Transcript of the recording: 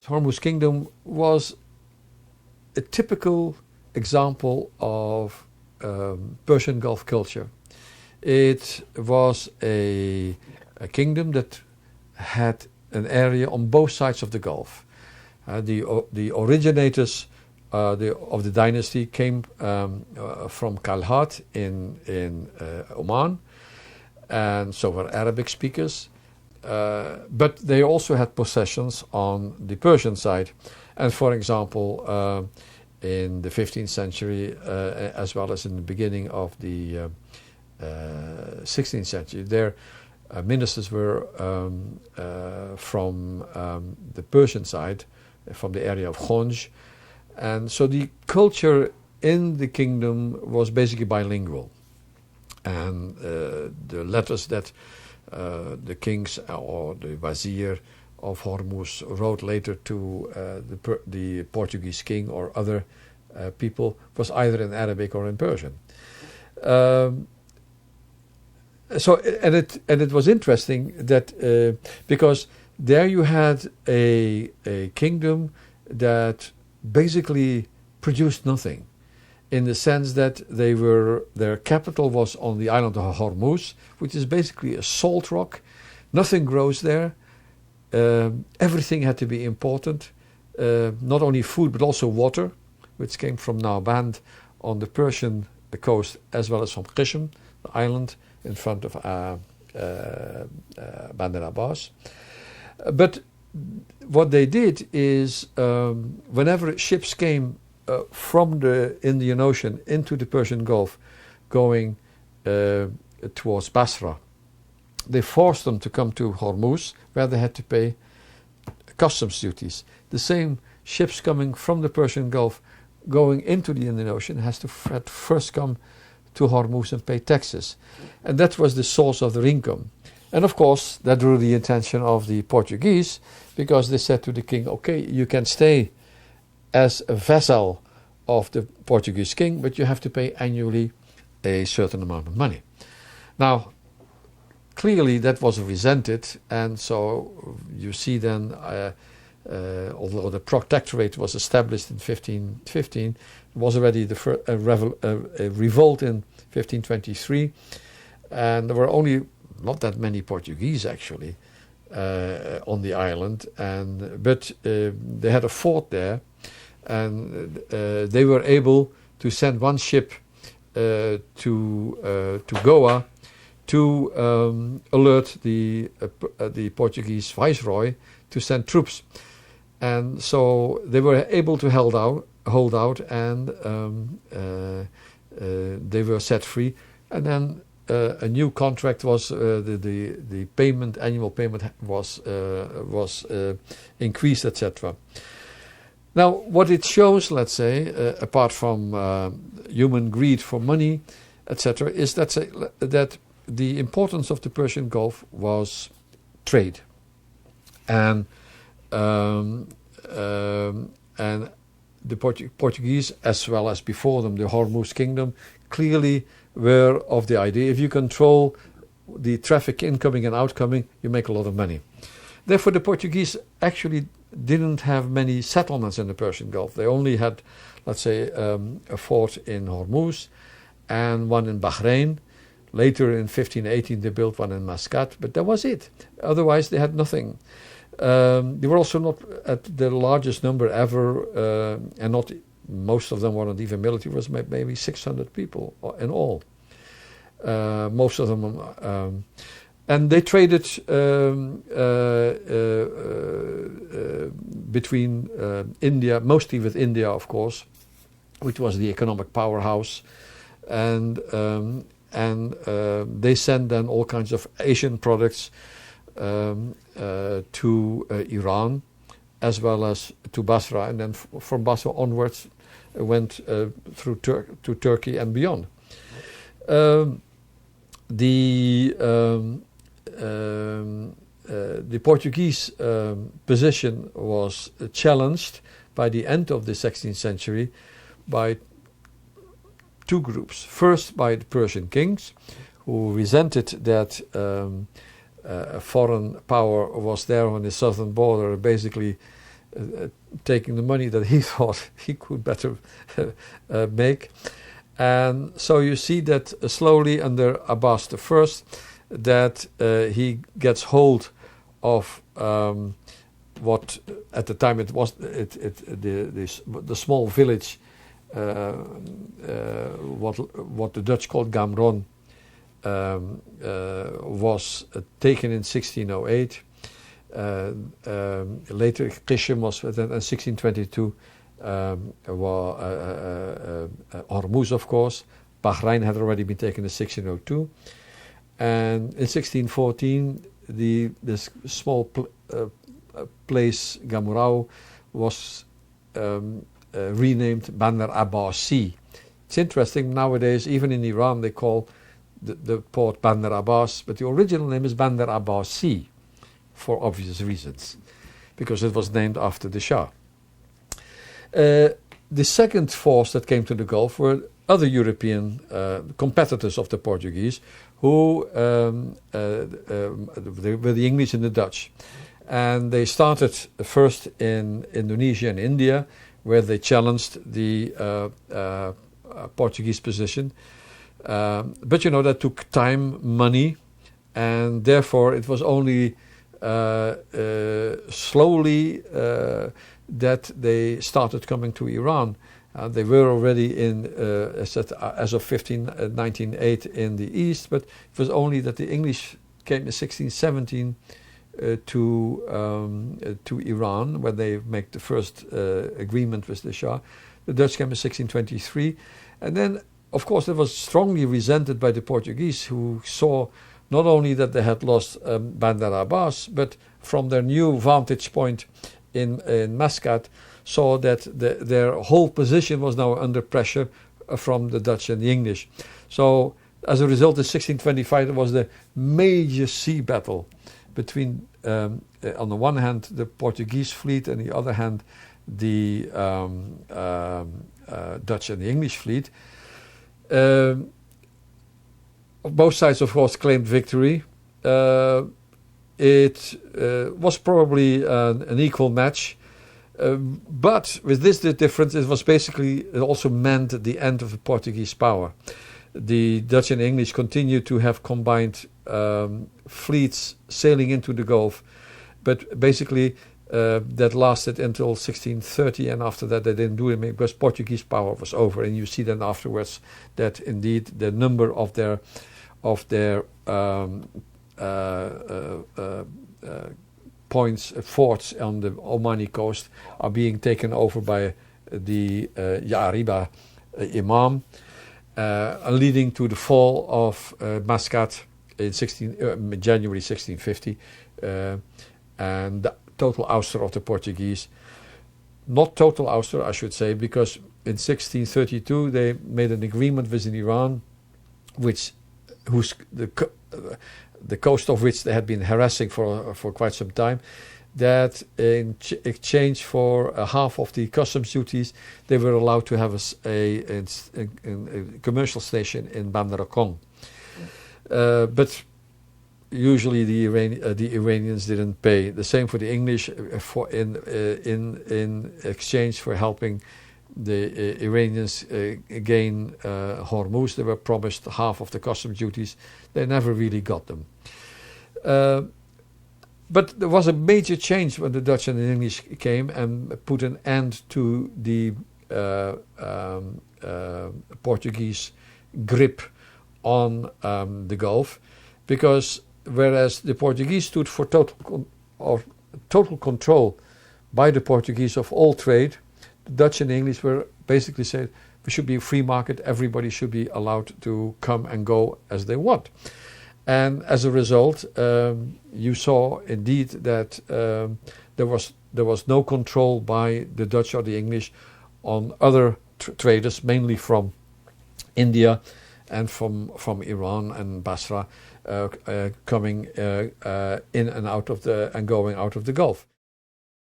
Hormuz Kingdom was a typical example of Persian Gulf culture. It was a kingdom that had an area on both sides of the Gulf. The originators of the dynasty came from Kalhat in Oman, and so were Arabic speakers. But they also had possessions on the Persian side. And for example, in the 15th century, as well as in the beginning of the 16th century, their ministers were from the Persian side, from the area of Khonj. And so the culture in the kingdom was basically bilingual. And the letters that the kings or the vizier of Hormuz wrote later to the Portuguese king or other people was either in Arabic or in Persian. It was interesting that because there you had a kingdom that basically produced nothing, in the sense that their capital was on the island of Hormuz, which is basically a salt rock. Nothing grows there. Everything had to be imported, not only food but also water, which came from Naband on the Persian coast, as well as from Qishm, the island in front of Bandar Abbas. But what they did is, whenever ships came from the Indian Ocean into the Persian Gulf, going towards Basra, they forced them to come to Hormuz, where they had to pay customs duties. The same ships coming from the Persian Gulf going into the Indian Ocean had first come to Hormuz and pay taxes. And that was the source of their income. And of course, that drew the attention of the Portuguese, because they said to the king, okay, you can stay as a vassal of the Portuguese king, but you have to pay annually a certain amount of money. Now, clearly that was resented, and so you see then, although the protectorate was established in 1515, it was already a revolt in 1523, and there were only not that many Portuguese actually on the island, but they had a fort there, and they were able to send one ship to Goa to alert the Portuguese viceroy to send troops, and so they were able to hold out, and they were set free. And then a new contract was the payment, annual payment was increased, etc. Now, what it shows, let's say, apart from human greed for money, etc., is that the importance of the Persian Gulf was trade, and the Portuguese, as well as before them the Hormuz Kingdom, clearly were of the idea, if you control the traffic incoming and outgoing, you make a lot of money. Therefore, the Portuguese actually didn't have many settlements in the Persian Gulf. They only had, let's say, a fort in Hormuz and one in Bahrain. Later in 1518 they built one in Muscat, but that was it. Otherwise they had nothing. They were also not at the largest number ever, and not most of them weren't even military. It was maybe 600 people in all. Most of them, and they traded between India, mostly with India, of course, which was the economic powerhouse, and they sent then all kinds of Asian products to Iran, as well as to Basra, and then from Basra onwards went through to Turkey and beyond. The Portuguese position was challenged by the end of the 16th century by two groups. First, by the Persian kings, who resented that a foreign power was there on the southern border, basically taking the money that he thought he could better make. And so you see that slowly under Abbas I, that he gets hold of what at the time it was the small village, what the Dutch called Gamron, was taken in 1608. Later Qishm was in 1622. Hormuz, of course. Bahrain had already been taken in 1602. And in 1614, this small place, Gamurao, was renamed Bandar Abbas. It's interesting, nowadays, even in Iran, they call the port Bandar Abbas, but the original name is Bandar Abbas, for obvious reasons, because it was named after the Shah. The second force that came to the Gulf were other European competitors of the Portuguese, who they were the English and the Dutch. And they started first in Indonesia and India, where they challenged the Portuguese position. But that took time, money, and therefore it was only slowly that they started coming to Iran. They were already as of 1908 in the east, but it was only that the English came in 1617 to Iran, when they make the first agreement with the Shah. The Dutch came in 1623, and then, of course, it was strongly resented by the Portuguese, who saw not only that they had lost Bandar Abbas, but from their new vantage point in Muscat, saw that their whole position was now under pressure from the Dutch and the English. So, as a result, in 1625, there was the major sea battle between, on the one hand, the Portuguese fleet, and the other hand, the Dutch and the English fleet. Both sides, of course, claimed victory. It was probably an equal match. But with this the difference, it also meant the end of the Portuguese power. The Dutch and English continued to have combined fleets sailing into the Gulf, but basically that lasted until 1630, and after that they didn't do it because Portuguese power was over. And you see then afterwards that indeed the number of their forts on the Omani coast are being taken over by the Ya'ariba Imam, leading to the fall of Muscat in January 1650, and the total ouster of the Portuguese. Not total ouster, I should say, because in 1632 they made an agreement with Iran, the coast of which they had been harassing for quite some time, that in exchange for half of the customs duties, they were allowed to have a commercial station in Bandar Abbas. But usually the Iranians didn't pay. The same for the English, in exchange for helping the Iranians gain Hormuz. They were promised half of the customs duties. They never really got them. But there was a major change when the Dutch and the English came and put an end to the Portuguese grip on the Gulf, because whereas the Portuguese stood for total control by the Portuguese of all trade, the Dutch and the English were basically saying we should be a free market, everybody should be allowed to come and go as they want. And as a result, you saw indeed that there was no control by the Dutch or the English on other traders, mainly from India and from Iran and Basra, coming in and out of and going out of the Gulf.